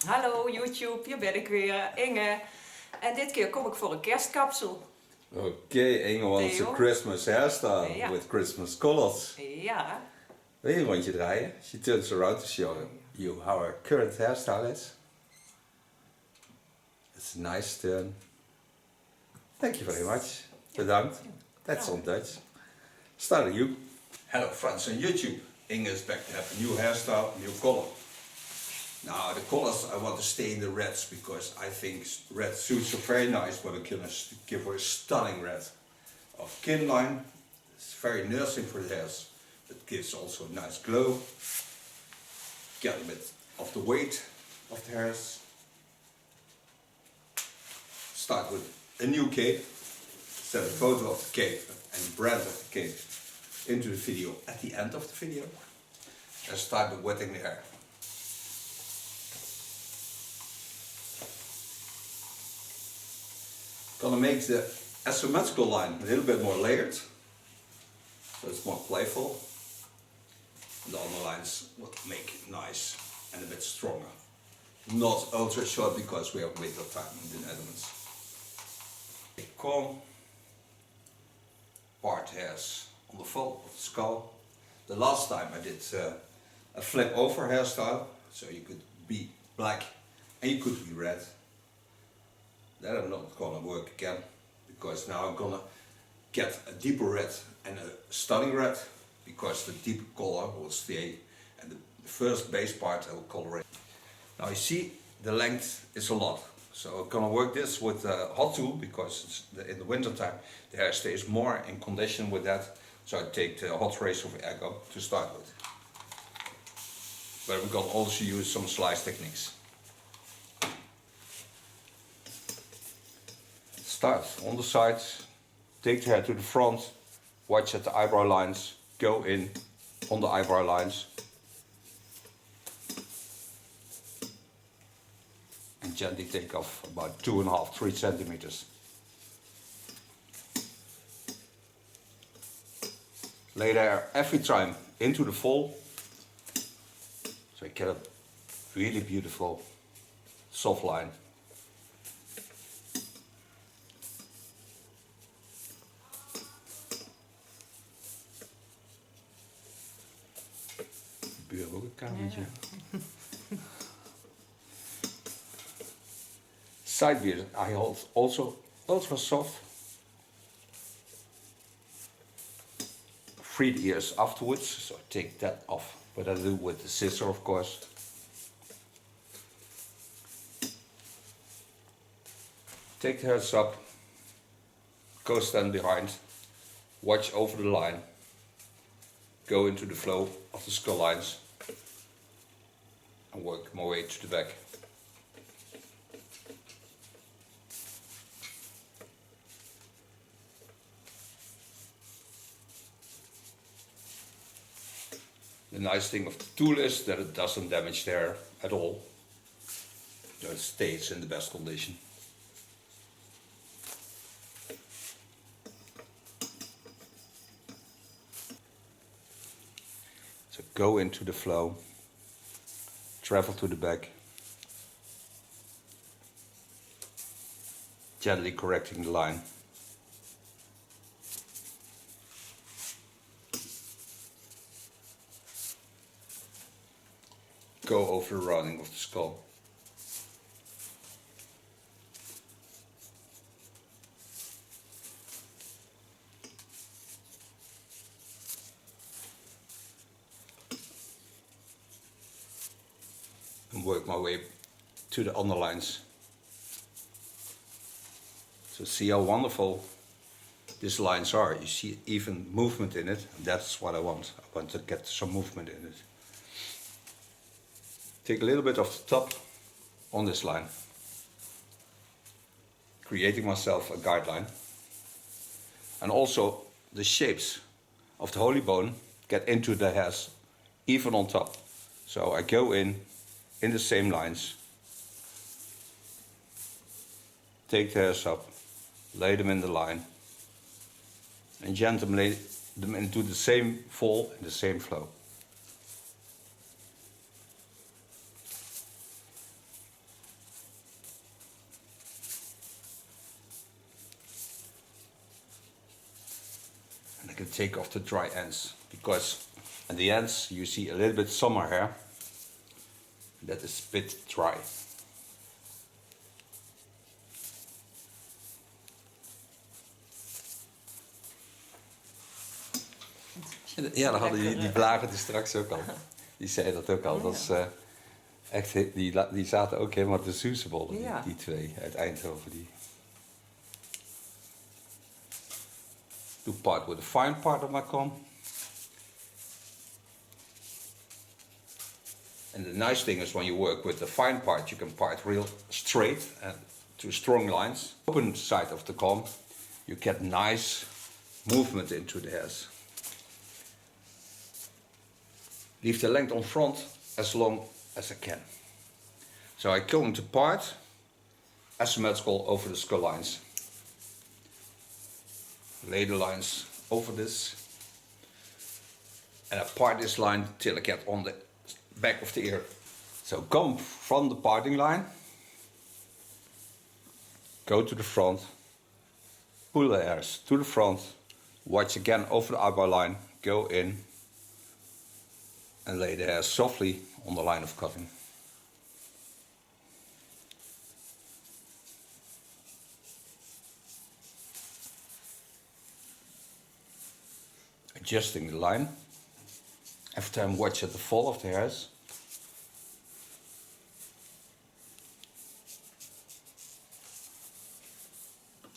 Hallo YouTube, hier ben ik weer, Inge. En dit keer kom ik voor een kerstkapsel. Okay, Inge wants Theo. a Christmas hairstyle Ja. with Christmas colors. Ja. Wil je een rondje draaien? She turns around to show you how her current hairstyle is. It's a nice turn. Thank you very much. Bedankt. That's on Dutch. Start you. Hello friends on YouTube. Inge is back to have a new hairstyle, new color. Now the colors I want to stay in the reds because I think red suits her very nice, but I'm gonna give her a stunning red. Of kin line, it's very nursing for the hairs. It gives also a nice glow. Get a bit of the weight of the hairs. Start with a new cape. Set a photo of the cape and brand of the cape into the video at the end of the video. And start with wetting the hair. Gonna make the asymmetrical line a little bit more layered, so it's more playful. And the other lines will make it nice and a bit stronger. Not ultra short because we have winter time in the Netherlands. Comb, part hairs on the fold of the skull. The last time I did a flip over hairstyle, so you could be black and you could be red. That I'm not gonna work again, because now I'm gonna get a deeper red and a stunning red, because the deep color will stay and the first base part I will color it. Now you see the length is a lot, so I'm gonna work this with a hot tool, because it's in the winter time the hair stays more in condition with that, so I take the hot razor of Ergo to start with. But we're gonna also use some slice techniques. Start on the sides, take the hair to the front, watch at the eyebrow lines, go in on the eyebrow lines and gently take off about 2.5–3 centimeters. Lay the hair every time into the fall, so you get a really beautiful soft line. Buur ook een kamertje. Ja. Side beard I hold also ultra soft. Free the ears afterwards, so take that off. But I do with the scissor, of course. Take the hairs up, go stand behind, watch over the line, go into the flow of the skull lines and work my way to the back. The nice thing of the tool is that it doesn't damage the hair at all, so it stays in the best condition. So go into the flow, travel to the back, gently correcting the line. Go over the rounding of the skull. And work my way to the underlines. So see how wonderful these lines are. You see even movement in it, and that's what I want. I want to get some movement in it. Take a little bit of the top on this line, creating myself a guideline. And also the shapes of the holy bone get into the hairs, even on top. So I go in the same lines, take the hairs up, lay them in the line, and gently lay them into the same fall and the same flow. take off the dry ends, because at the ends you see a little bit summer hair that is a bit dry. Ja, dan hadden die blagen die straks ook al. Die zei dat ook al. Dat is, echt, die zaten ook helemaal te soezebollen, die twee uit Eindhoven. Do part with the fine part of my comb. And the nice thing is when you work with the fine part, you can part real straight and to strong lines. Open side of the comb, you get nice movement into the hairs. Leave the length on front as long as I can. So I comb to part asymmetrical over the skull lines. Lay the lines over this and I part this line till I get on the back of the ear. So come from the parting line, go to the front, pull the hairs to the front, watch again over the eyebrow line, go in and lay the hairs softly on the line of cutting. Adjusting the line. Every time watch at the fall of the hairs.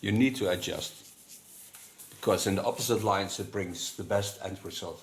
You need to adjust, because in the opposite lines it brings the best end result.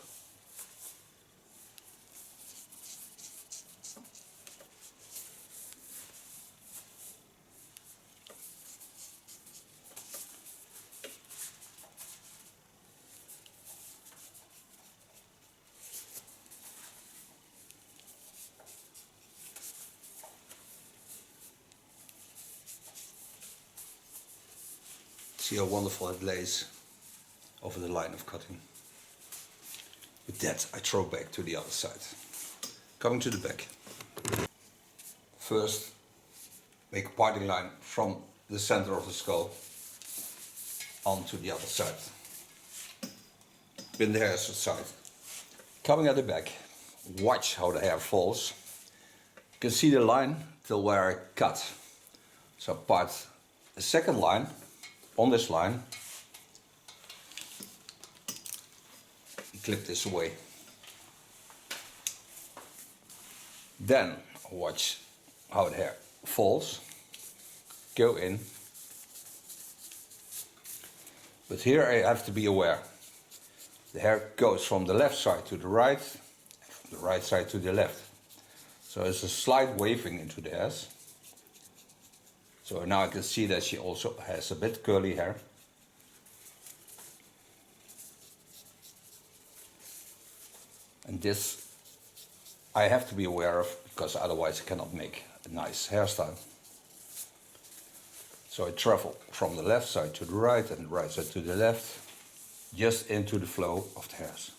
See how wonderful it lays over the line of cutting. With that, I throw back to the other side. Coming to the back. First, make a parting line from the center of the skull onto the other side. Pin the hairs aside. Coming at the back, watch how the hair falls. You can see the line till where I cut. So part a second line on this line, clip this away. Then watch how the hair falls, go in. But here I have to be aware. The hair goes from the left side to the right, from the right side to the left. So there's a slight waving into the hairs. So now I can see that she also has a bit curly hair. And this I have to be aware of, because otherwise I cannot make a nice hairstyle. So I travel from the left side to the right and the right side to the left, just into the flow of the hairs.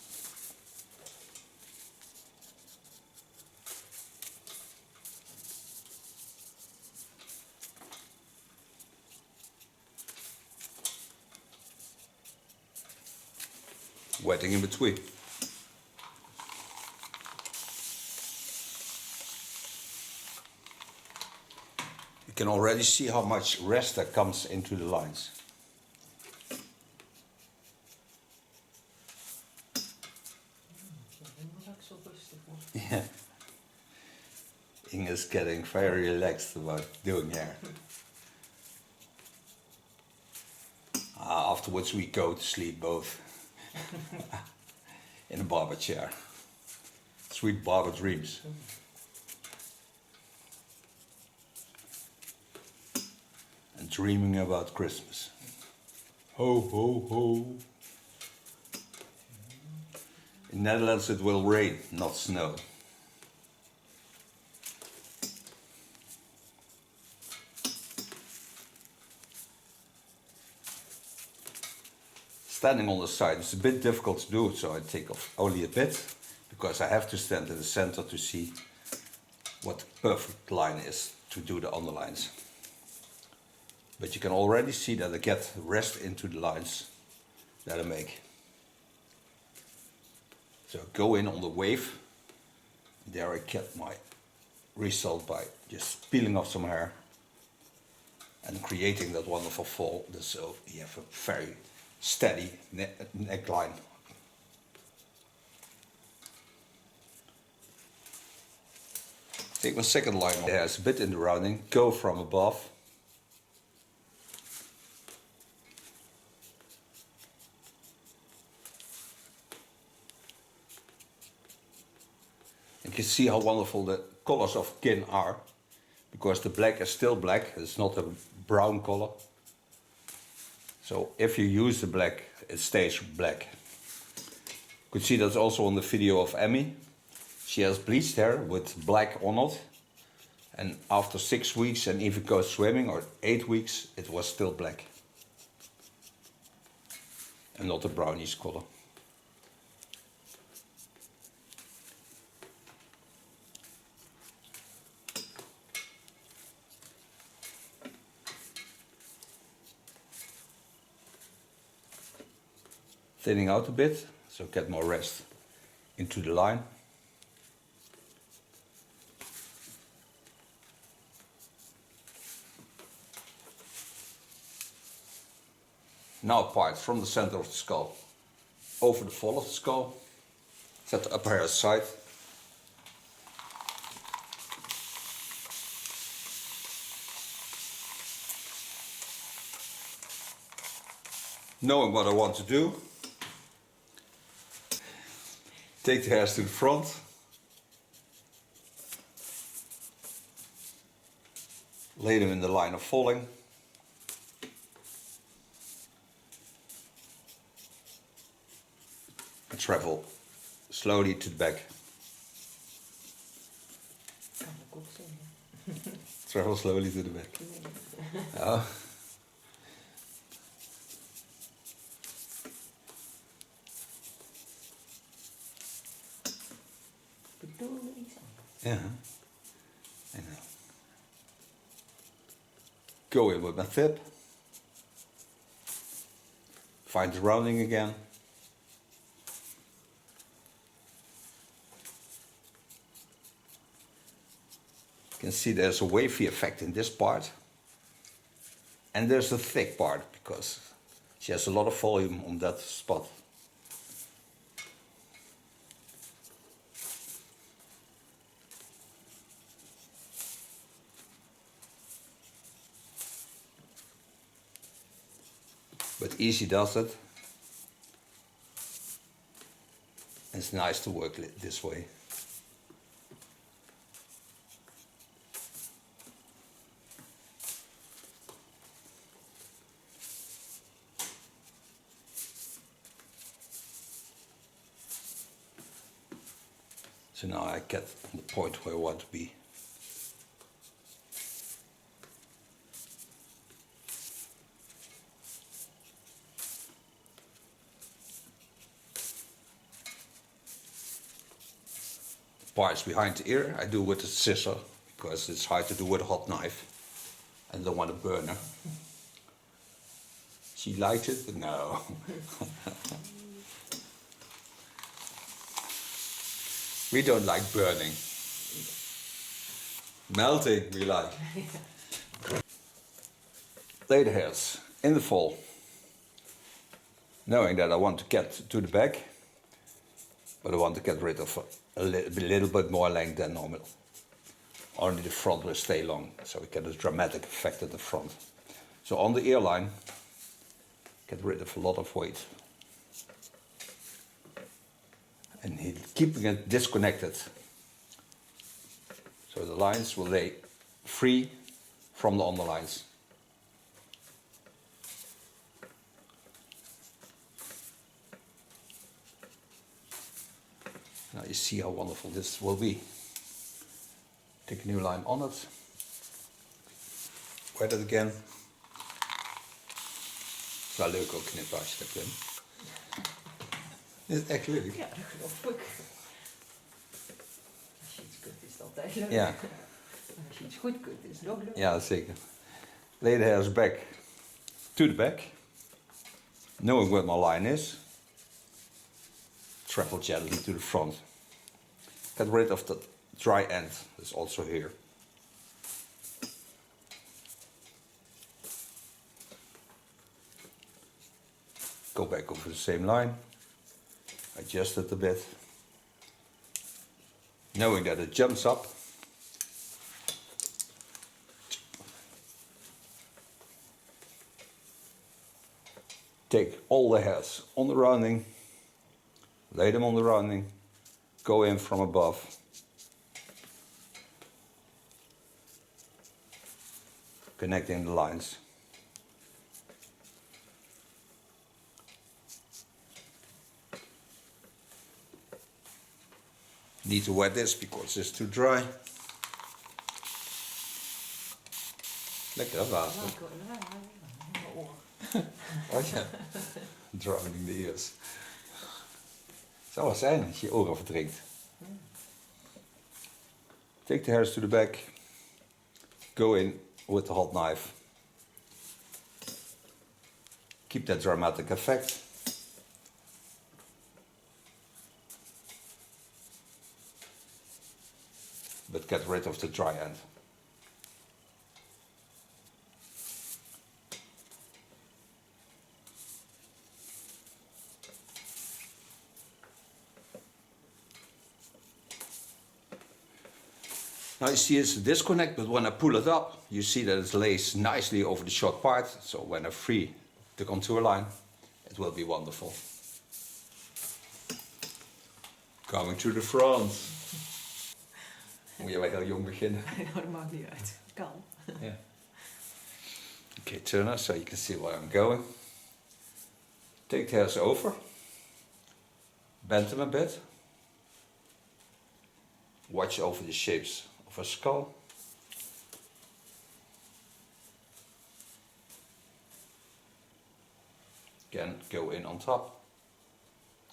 Wetting in between. You can already see how much rest that comes into the lines. Yeah. Inge is getting very relaxed about doing hair. Afterwards we go to sleep both. In a barber chair. Sweet barber dreams. And dreaming about Christmas. Ho, ho, ho. In Netherlands it will rain, not snow. Standing on the side is a bit difficult to do, so I take off only a bit, because I have to stand in the center to see what the perfect line is to do the underlines. But you can already see that I get rest into the lines that I make. So go in on the wave. There I get my result by just peeling off some hair and creating that wonderful fall. So you have a very steady neckline. Take my second line on. There's a bit in the rounding. Go from above. You can see how wonderful the colors of kin are, because the black is still black, it's not a brown color. So if you use the black, it stays black. You could see that also on the video of Emmy. She has bleached hair with black on it, and after 6 weeks and even go swimming, or 8 weeks, it was still black. And not a brownish color. Thinning out a bit, so get more rest into the line. Now part from the center of the skull over the fall of the skull. Set the upper hair aside. Knowing what I want to do, take the hairs to the front. Lay them in the line of falling. And travel slowly to the back. Travel slowly to the back. Oh. Yeah, I know. Go in with my tip. Find the rounding again. You can see there's a wavy effect in this part. And there's a thick part, because she has a lot of volume on that spot. But easy does it. It's nice to work this way. So now I get on the point where I want to be. Parts behind the ear I do with a scissor, because it's hard to do with a hot knife. I don't want to burn her. She likes it, but no. We don't like burning. Melting we like. Lay the hairs in the fall. Knowing that I want to get to the back, but I want to get rid of a little bit more length than normal. Only the front will stay long, so we get a dramatic effect at the front. So on the ear line, get rid of a lot of weight. And keeping it disconnected. So the lines will lay free from the underlines. Now you see how wonderful this will be. Take a new line on it. Wet it again. Het is wel leuk ook knippen als je dat kunt. Is het echt leuk? Ja, dat geloof ik. Als je iets kunt is het altijd leuk. Ja. Als je iets goed kunt is het nog leuk. Ja, zeker. Lay the hairs back to the back. Knowing where my line is. travel gently to the front. Get rid of the dry end, that's also here. Go back over the same line, adjust it a bit. Knowing that it jumps up, take all the hairs on the rounding, lay them on the rounding, go in from above. Connecting the lines. Need to wet this because it's too dry. Lekker hè, water. Oh ja, drowning the ears. Zou wel zijn als je je oren verdrinkt. Take the hairs to the back. Go in with the hot knife. Keep that dramatic effect. But get rid of the dry end. Now you see it's a disconnect, but when I pull it up, you see that it lays nicely over the short part. So when I free the contour line, it will be wonderful. Coming to the front. Moet je wel heel jong beginnen. Nee, dat maakt niet uit. Kan. Yeah. Okay, turn it so you can see where I'm going. Take the hairs over. Bend them a bit. Watch over the shapes of a skull. Again, go in on top.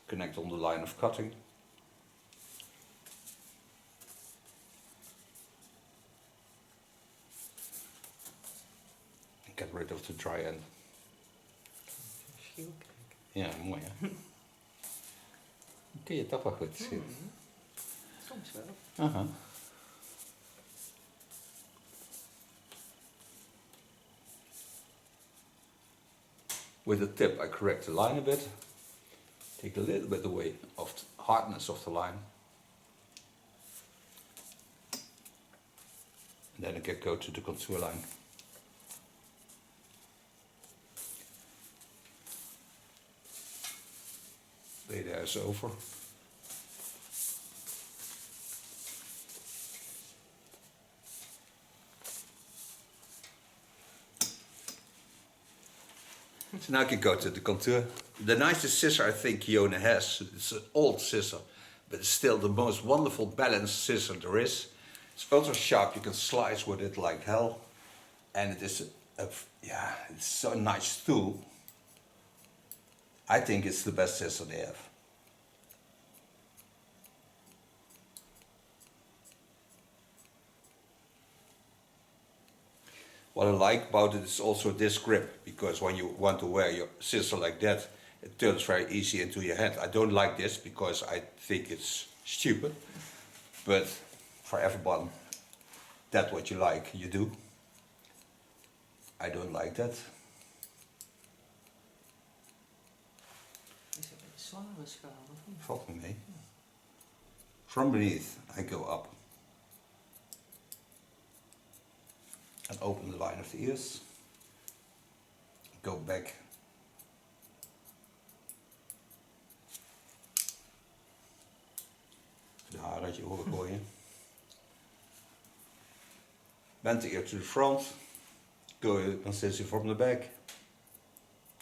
Connect on the line of cutting. Get rid of the dry end. Ja, mooi hè. Kun je toch wel goed zien. Soms wel. Aha. With the tip I correct the line a bit. Take a little bit away of the hardness of the line. And then I can go to the contour line. Lay the hairs over. So now I can go to the contour. The nicest scissor I think Ione has. It's an old scissor, but it's still the most wonderful balanced scissor there is. It's ultra sharp, you can slice with it like hell. And it is yeah, it's so nice tool. I think it's the best scissor they have. What I like about it is also this grip, because when you want to wear your scissor like that, it turns very easy into your hand. I don't like this because I think it's stupid, but for everyone, that's what you like, you do. I don't like that. Is het een zware schaal of niet? Valt me mee. From beneath, I go up. And open the line of the ears. Go back. De haren uit je oren gooien. Bend the ear to the front. Go consistently from the back.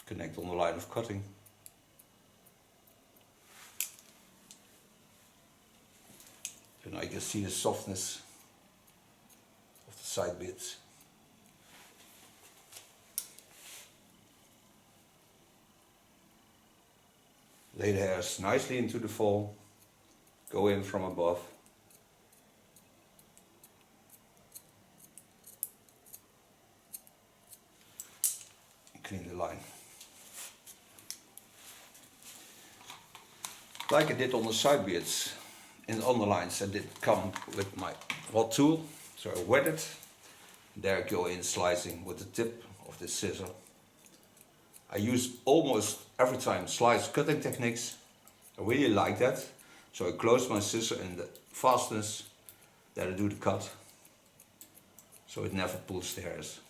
Connect on the line of cutting. So now you can see the softness of the side bits. Lay the hairs nicely into the fall. Go in from above. And clean the line. Like I did on the side beards, in the underlines I did come with my hot tool, so I wet it. There I go in slicing with the tip of the scissor. I use almost every time slice cutting techniques. I really like that. So I close my scissor in the fastness that I do the cut, so it never pulls the hairs.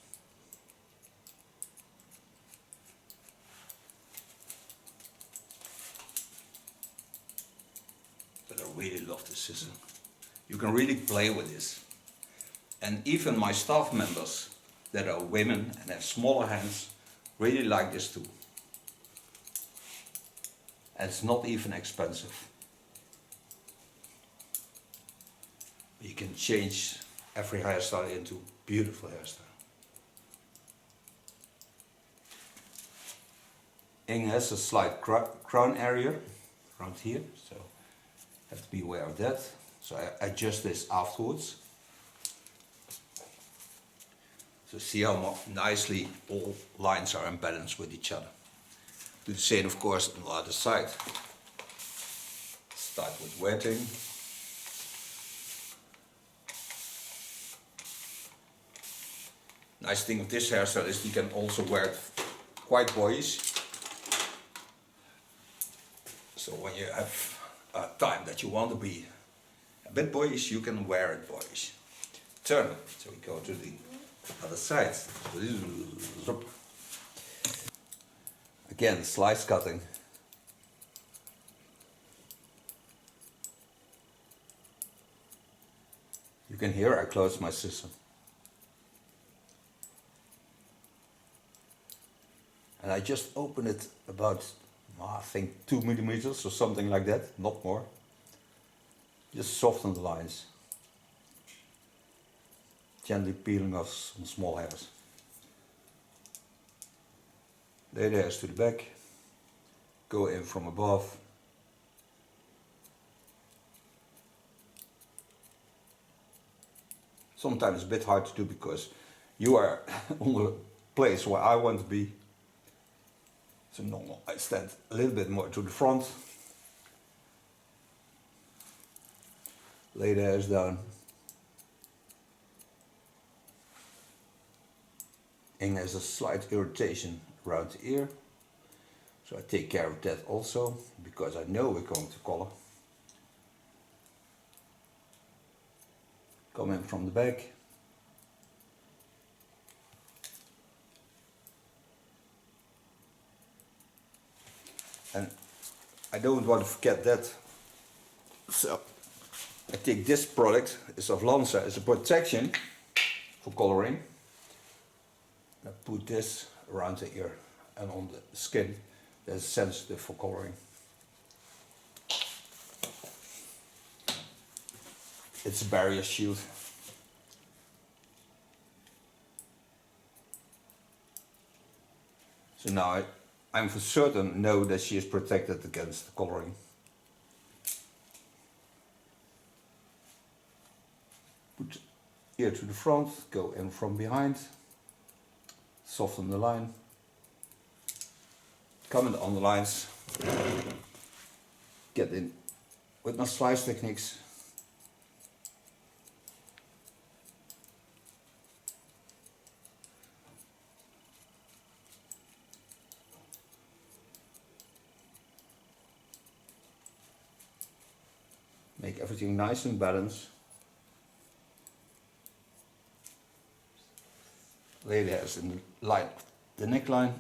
But I really love this scissor. You can really play with this. And even my staff members that are women and have smaller hands really like this too. And it's not even expensive. You can change every hairstyle into a beautiful hairstyle. Inge has a slight crown area around here, so have to be aware of that. So I adjust this afterwards. So see how nicely all lines are in balance with each other. Do the same, of course, on the other side. Start with wetting. Nice thing of this hairstyle is you can also wear it quite boyish. So when you have a time that you want to be a bit boyish, you can wear it boyish. Turn it. So we go to the other side. Again, slice cutting. You can hear I close my scissor. And I just open it about, I think 2 millimeters or something like that, not more. Just soften the lines. Gently peeling off some small hairs. Lay the hairs to the back. Go in from above. Sometimes it's a bit hard to do because you are on the place where I want to be. So normal, I stand a little bit more to the front. Lay the hairs down. Inge has a slight irritation around the ear. So I take care of that also, because I know we're going to color. Come in from the back. And I don't want to forget that. So I take this product, it's of Lanza, it's a protection for coloring. I put this around the ear and on the skin that's sensitive for coloring. It's a barrier shield. So now I'm for certain know that she is protected against the coloring. Put ear to the front, go in from behind, soften the line, come in on the lines, get in with my slice techniques. Make everything nice and balanced. Lay the hairs in the line, the neckline.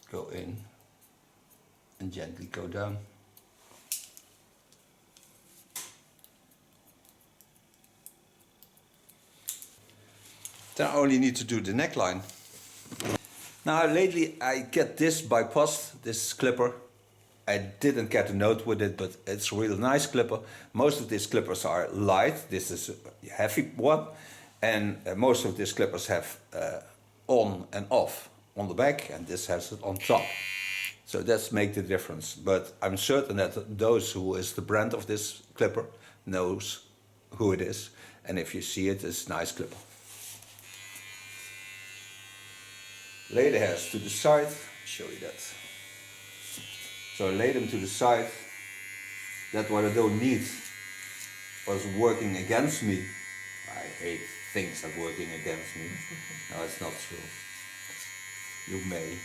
Go in and gently go down. Then I only need to do the neckline. Now lately I get this bypassed, this clipper. I didn't get a note with it, but it's a real nice clipper. Most of these clippers are light. This is a heavy one. And most of these clippers have on and off on the back, and this has it on top. So that's make the difference. But I'm certain that those who is the brand of this clipper knows who it is. And if you see it, it's a nice clipper. Lay the hairs to the side, show you that. So I laid them to the side. That what I don't need was working against me. I hate things that working against me. No, it's not true. You may.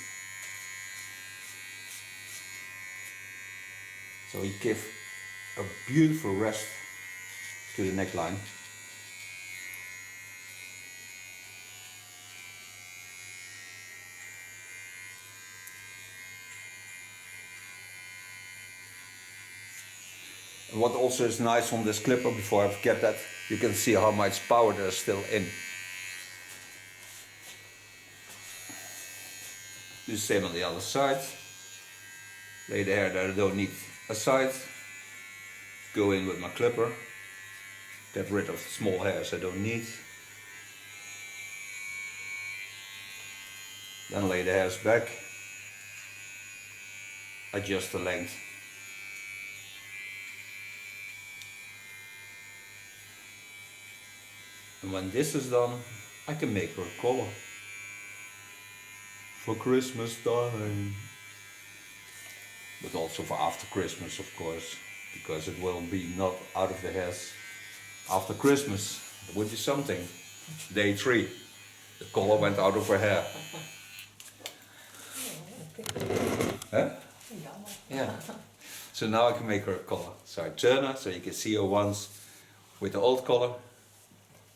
So we give a beautiful rest to the neckline. And what also is nice on this clipper, before I forget that, you can see how much power there's still in. Do the same on the other side. Lay the hair that I don't need aside. Go in with my clipper. Get rid of small hairs I don't need. Then lay the hairs back. Adjust the length. And when this is done, I can make her a collar. For Christmas time. But also for after Christmas, of course. Because it will be not out of the hairs after Christmas. It would be something. Day 3. The collar went out of her hair. Huh? Yeah. So now I can make her a collar. So I turn her so you can see her once with the old collar.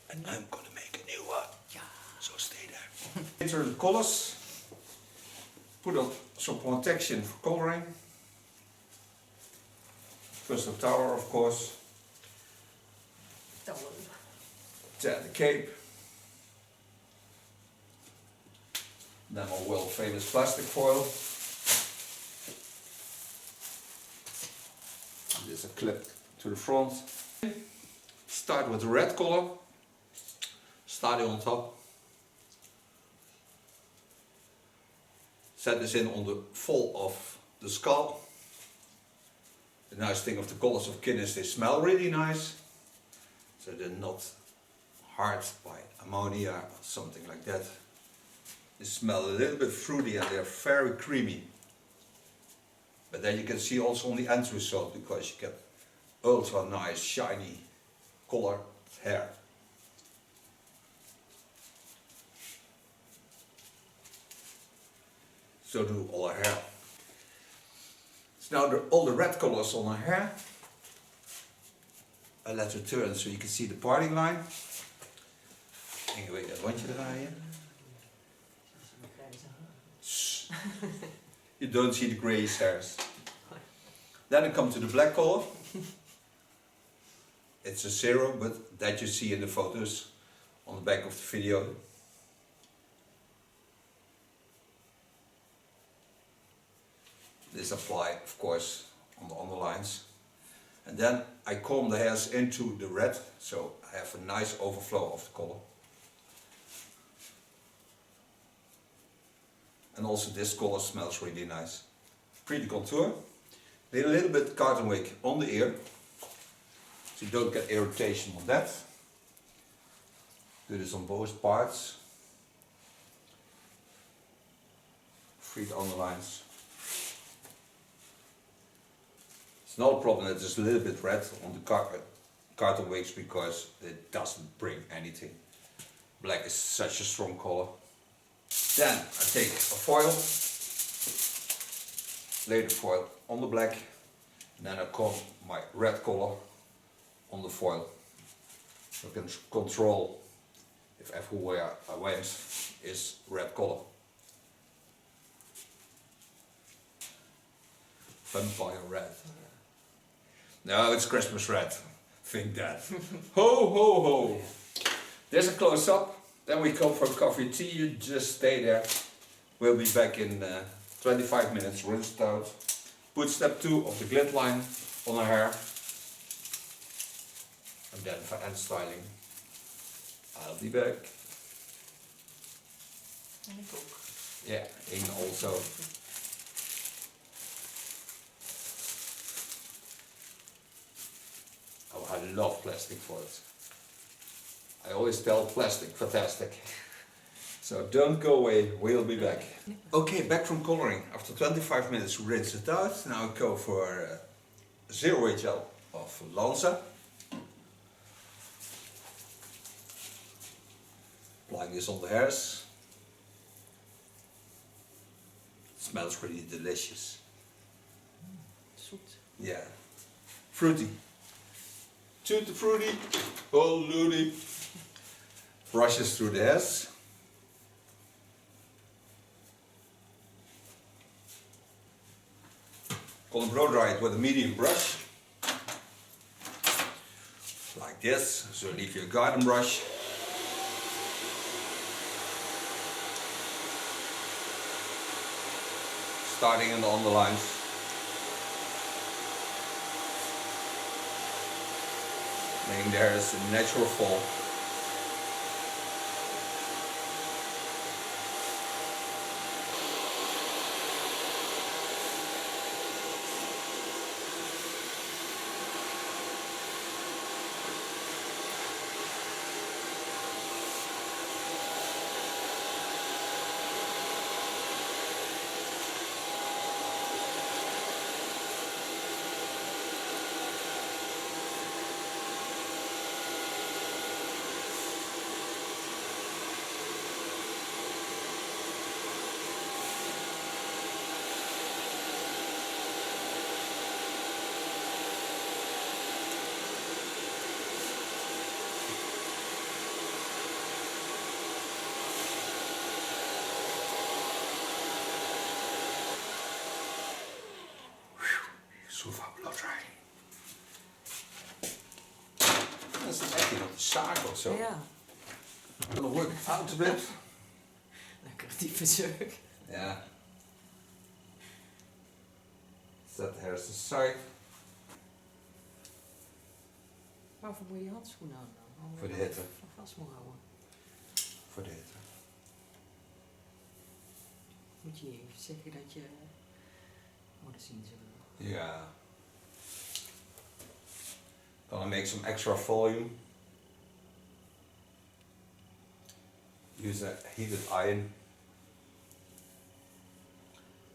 And I'm gonna make a new one. Yeah. So stay there. Enter the collars. Put on some protection for coloring. First the tower, of course. Then the cape. Then our world famous plastic foil. There's a clip to the front. Start with the red color. Starting on top. Set this in on the fall of the skull. The nice thing of the colors of kin is they smell really nice. So they're not hard by ammonia or something like that. They smell a little bit fruity and they're very creamy. But then you can see also on the end result, because you get ultra nice shiny colored hair. So do all her hair. So now all the red colors on her hair. I let her turn so you can see the parting line. Inge, wil je dat rondje draaien? You don't see the grey hairs. Then I come to the black color. It's a 0, but that you see in the photos on the back of the video. This apply, of course, on the underlines. And then I comb the hairs into the red, so I have a nice overflow of the color. And also this color smells really nice. Pretty contour. A little bit cotton wick on the ear, so you don't get irritation on that. Do this on both parts. Free the underlines. It's not a problem that it's a little bit red on the cotton wigs, because it doesn't bring anything. Black is such a strong color. Then I take a foil, lay the foil on the black, and then I comb my red color on the foil. So I can control if everywhere I went is red color. Vampire red. No, it's Christmas red. Think that. Ho ho ho! There's a close up. Then we come for coffee tea. You just stay there. We'll be back in 25 minutes. Rinse it out. Put step 2 of the glint line on her hair. And then for end styling, I'll be back. En ik ook. Yeah, Inge also. Oh, I love plastic foils. I always tell plastic, fantastic. So don't go away, we'll be back. Okay, back from coloring. After 25 minutes rinse it out. Now I go for 0-way gel of Lanza. Applying this on the hairs. It smells really delicious. Zoet. Yeah. Fruity. Tutti fruity. Oh loony. Brushes through the hairs. Gonna blow dry it with a medium brush. Like this. So leave your garden brush. Starting in the underlines. Making the hairs a natural fall. Super blow dry. Dat is echt op de zaak of zo. Ja. Dan work it out a bit. Lekker diepe zeuk. Yeah. Set the hairs aside. Waarvoor moet je handschoenen aan dan? Voor de hitte. Vast moet houden. Voor de hitte. Moet je even zeggen dat je... Oh, dat zien ze wel. Yeah. Gonna make some extra volume. Use a heated iron.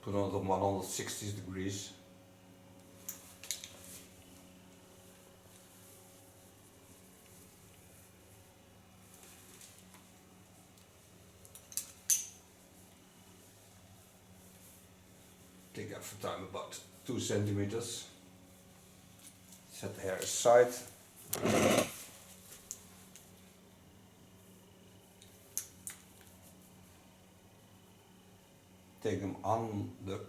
Put on it at 160 degrees. Take up for time about 2 centimeters. Set the hair aside. Take them on the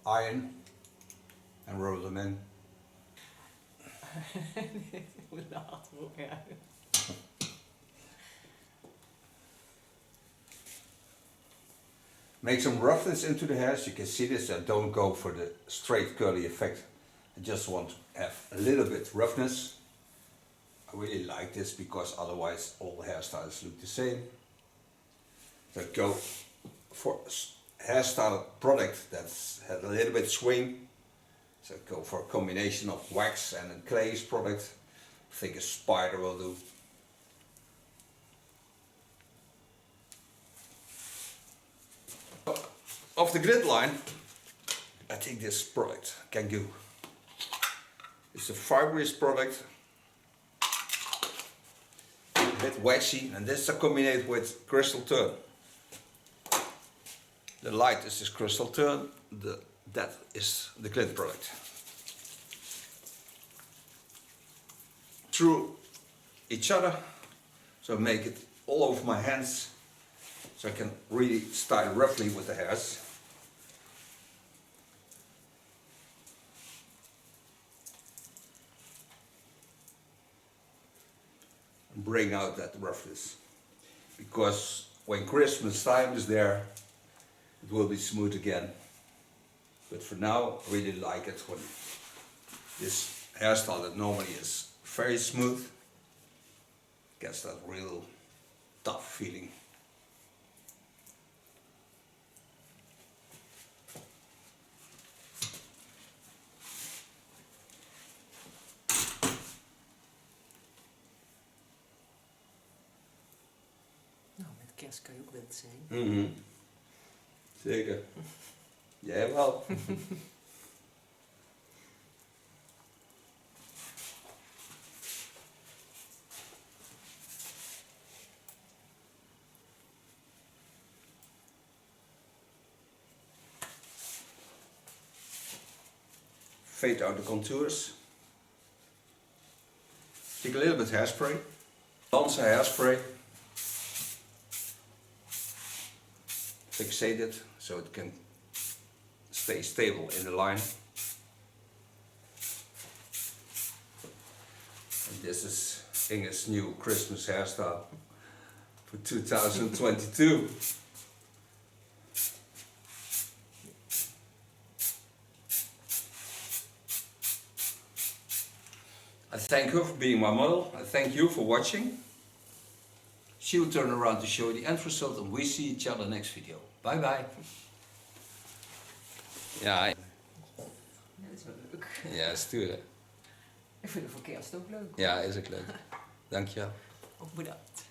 iron and roll them in. Make some roughness into the hairs. You can see this. I don't go for the straight curly effect. I just want to have a little bit roughness. I really like this because otherwise all the hairstyles look the same. So go for a hairstyle product that's had a little bit swing. So go for a combination of wax and a glaze product. I think a spider will do. Of the grid line, I think this product can do. It's a fibrous product, a bit waxy, and this is combined with crystal turn. The light is this crystal turn, that is the grid product. Through each other, so make it all over my hands, so I can really style roughly with the hairs. Bring out that roughness, because when Christmas time is there, it will be smooth again. But for now, I really like it when this hairstyle that normally is very smooth gets that real tough feeling. T.K.S. kan je ook wild zijn. Mhm. Zeker. Jij wel. Fade out the contours. Take a little bit hairspray. Dancer hairspray. Fixate it so it can stay stable in the line. And this is Inge's new Christmas hairstyle for 2022. I thank her for being my model. I thank you for watching. She will turn around to show you the end result and we see each other next video. Bye bye. Ja, Ja, dat is wel leuk. ja, sturen. Ik vind het voor kerst ook leuk. Ja, is ook leuk. Dank je wel. Ook bedankt.